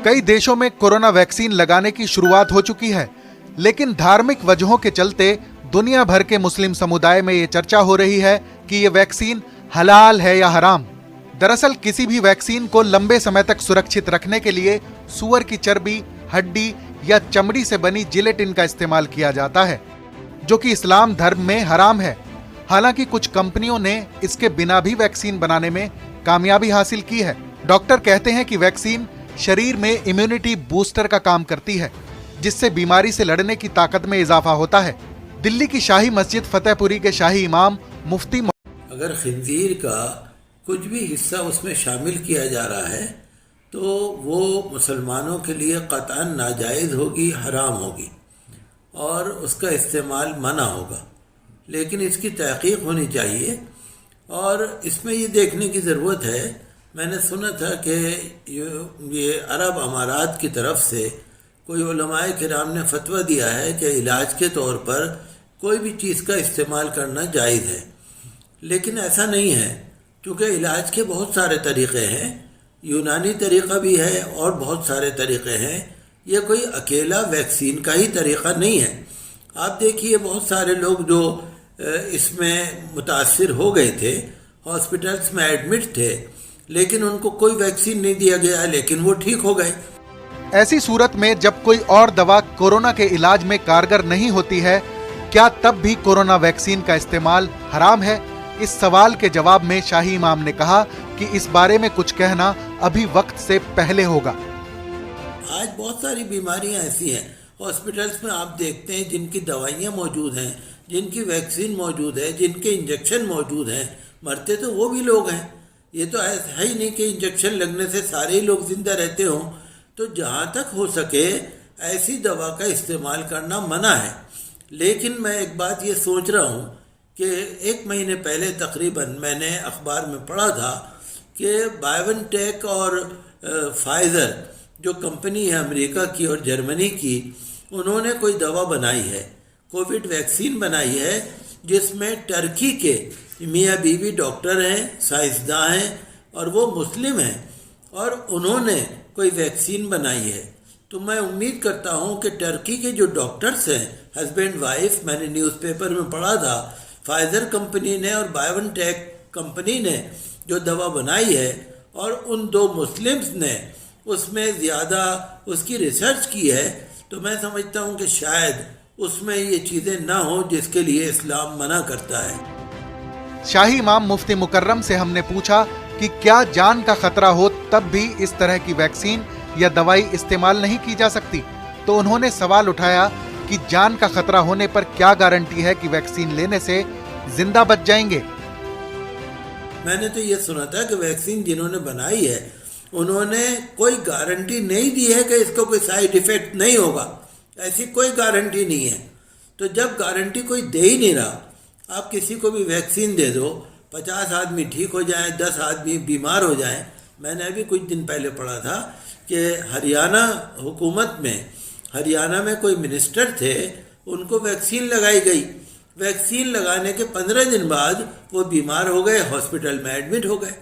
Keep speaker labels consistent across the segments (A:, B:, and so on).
A: कई देशों में कोरोना वैक्सीन लगाने की शुरुआत हो चुकी है, लेकिन धार्मिक वजहों के चलते दुनिया भर के मुस्लिम समुदाय में ये चर्चा हो रही है कि ये वैक्सीन हलाल है या हराम। दरअसल किसी भी वैक्सीन को लंबे समय तक सुरक्षित रखने के लिए सूअर की चर्बी, हड्डी या चमड़ी से बनी जिलेटिन का इस्तेमाल किया जाता है, जो कि इस्लाम धर्म में हराम है। हालांकि कुछ कंपनियों ने इसके बिना भी वैक्सीन बनाने में कामयाबी हासिल की है। डॉक्टर कहते हैं कि वैक्सीन शरीर में इम्यूनिटी बूस्टर का काम करती है, जिससे बीमारी से लड़ने की ताकत में इजाफा होता है। दिल्ली की शाही मस्जिद फतेहपुरी के शाही इमाम मुफ्ती
B: अगर खिंजीर का कुछ भी हिस्सा उसमें शामिल किया जा रहा है तो वो मुसलमानों के लिए कतअन नाजायज़ होगी, हराम होगी और उसका इस्तेमाल मना होगा। लेकिन इसकी तहक़ीक़ होनी चाहिए और इसमें ये देखने की ज़रूरत है। मैंने सुना था कि ये अरब अमारात की तरफ से कोई उलमाए किराम ने फतवा दिया है कि इलाज के तौर पर कोई भी चीज़ का इस्तेमाल करना जायज़ है, लेकिन ऐसा नहीं है, क्योंकि इलाज के बहुत सारे तरीक़े हैं। यूनानी तरीक़ा भी है और बहुत सारे तरीक़े हैं। ये कोई अकेला वैक्सीन का ही तरीक़ा नहीं है। आप देखिए, बहुत सारे लोग जो इसमें मुतासिर हो गए थे, हॉस्पिटल्स में एडमिट थे, लेकिन उनको कोई वैक्सीन नहीं दिया गया, लेकिन वो ठीक हो गए।
A: ऐसी सूरत में जब कोई और दवा कोरोना के इलाज में कारगर नहीं होती है, क्या तब भी कोरोना वैक्सीन का इस्तेमाल हराम है? इस सवाल के जवाब में शाही इमाम ने कहा कि इस बारे में कुछ कहना अभी वक्त से पहले होगा।
B: आज बहुत सारी बीमारियां ऐसी हैं हॉस्पिटल्स में, आप देखते हैं, जिनकी दवाइयां मौजूद हैं, जिनकी वैक्सीन मौजूद है, जिनके इंजेक्शन मौजूद हैं। मरते तो वो भी लोग हैं। ये तो है ही नहीं कि इंजेक्शन लगने से सारे ही लोग जिंदा रहते हों। तो जहाँ तक हो सके ऐसी दवा का इस्तेमाल करना मना है। लेकिन मैं एक बात ये सोच रहा हूँ कि 1 महीने पहले तकरीबन मैंने अखबार में पढ़ा था कि बायोएनटेक और फाइज़र जो कंपनी है अमेरिका की और जर्मनी की, उन्होंने कोई दवा बनाई है, कोविड वैक्सीन बनाई है, जिसमें टर्की के मियाँ बीवी डॉक्टर हैं, साइंसदान हैं और वो मुस्लिम हैं और उन्होंने कोई वैक्सीन बनाई है। तो मैं उम्मीद करता हूँ कि टर्की के जो डॉक्टर्स हैं, हस्बैंड वाइफ, मैंने न्यूज़पेपर में पढ़ा था, फाइज़र कंपनी ने और बायोएनटेक कंपनी ने जो दवा बनाई है और उन 2 मुस्लिम्स ने उसमें ज़्यादा उसकी रिसर्च की है, तो मैं समझता हूँ कि शायद उसमें ये चीज़ें ना हो जिसके लिए इस्लाम मना करता है।
A: शाही इमाम मुफ्ती मुकर्रम से हमने पूछा कि क्या जान का खतरा हो तब भी इस तरह की वैक्सीन या दवाई इस्तेमाल नहीं की जा सकती, तो उन्होंने सवाल उठाया कि जान का खतरा होने पर क्या गारंटी है कि वैक्सीन लेने से जिंदा बच जाएंगे।
B: मैंने तो ये सुना था कि वैक्सीन जिन्होंने बनाई है उन्होंने कोई गारंटी नहीं दी है कि इसको कोई साइड इफेक्ट नहीं होगा। ऐसी कोई गारंटी नहीं है। तो जब गारंटी कोई दे ही नहीं रहा, आप किसी को भी वैक्सीन दे दो, 50 आदमी ठीक हो जाएं, 10 आदमी बीमार हो जाएं। मैंने अभी कुछ दिन पहले पढ़ा था कि हरियाणा हुकूमत में, हरियाणा में कोई मिनिस्टर थे, उनको वैक्सीन लगाई गई। वैक्सीन लगाने के 15 दिन बाद वो बीमार हो गए, हॉस्पिटल में एडमिट हो गए।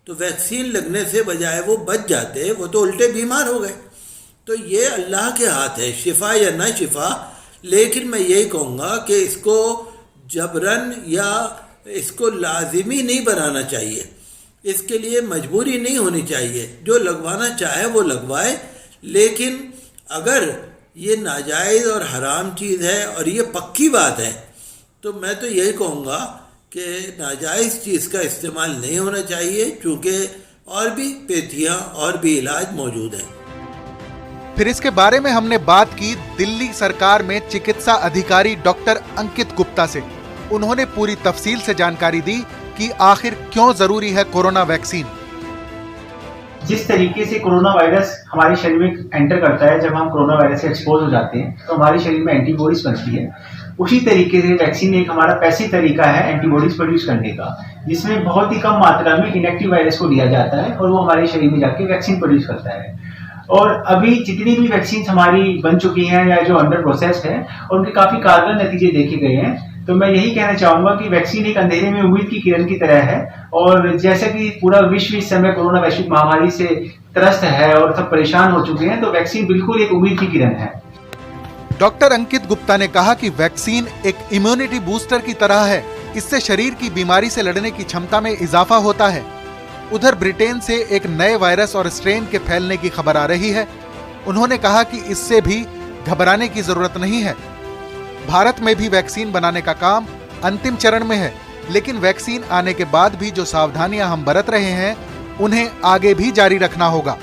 B: तो वैक्सीन लगने से बजाय वो बच जाते, वो तो उल्टे बीमार हो गए। तो ये अल्लाह के हाथ है, शिफा या ना शिफा। लेकिन मैं यही कहूँगा कि इसको जबरन या इसको लाजिमी नहीं बनाना चाहिए, इसके लिए मजबूरी नहीं होनी चाहिए। जो लगवाना चाहे वो लगवाए, लेकिन अगर ये नाजायज़ और हराम चीज़ है और ये पक्की बात है, तो मैं तो यही कहूँगा कि नाजायज़ चीज़ का इस्तेमाल नहीं होना चाहिए, क्योंकि और भी पेथियाँ और भी इलाज मौजूद हैं।
A: फिर इसके बारे में हमने बात की दिल्ली सरकार में चिकित्सा अधिकारी डॉक्टर अंकित गुप्ता से। उन्होंने पूरी तफसील से जानकारी दी कि आखिर क्यों जरूरी है कोरोना वैक्सीन।
C: जिस तरीके से कोरोना वायरस हमारे शरीर में एंटर करता है, जब हम कोरोना वायरस से एक्सपोज हो जाते हैं तो हमारे शरीर में एंटीबॉडीज बनती है। उसी तरीके से वैक्सीन एक हमारा पैसिव तरीका है एंटीबॉडीज प्रोड्यूस करने का, जिसमें बहुत ही कम मात्रा में इनएक्टिव वायरस को लिया जाता है और वो हमारे शरीर में जाके वैक्सीन प्रोड्यूस करता है। और अभी जितनी भी वैक्सीन हमारी बन चुकी हैं या जो अंडर प्रोसेस है, उनके काफी कारगर नतीजे देखे गए हैं। तो मैं यही कहना चाहूंगा कि वैक्सीन एक अंधेरे में उम्मीद की किरण की तरह है, और जैसे कि पूरा विश्व इस समय कोरोना वैश्विक महामारी से त्रस्त है और सब परेशान हो चुके हैं, तो वैक्सीन बिल्कुल एक उम्मीद की किरण है।
A: डॉक्टर अंकित गुप्ता ने कहा कि वैक्सीन एक इम्यूनिटी बूस्टर की तरह है, इससे शरीर की बीमारी से लड़ने की क्षमता में इजाफा होता है। उधर ब्रिटेन से एक नए वायरस और स्ट्रेन के फैलने की खबर आ रही है। उन्होंने कहा कि इससे भी घबराने की जरूरत नहीं है। भारत में भी वैक्सीन बनाने का काम अंतिम चरण में है, लेकिन वैक्सीन आने के बाद भी जो सावधानियां हम बरत रहे हैं उन्हें आगे भी जारी रखना होगा।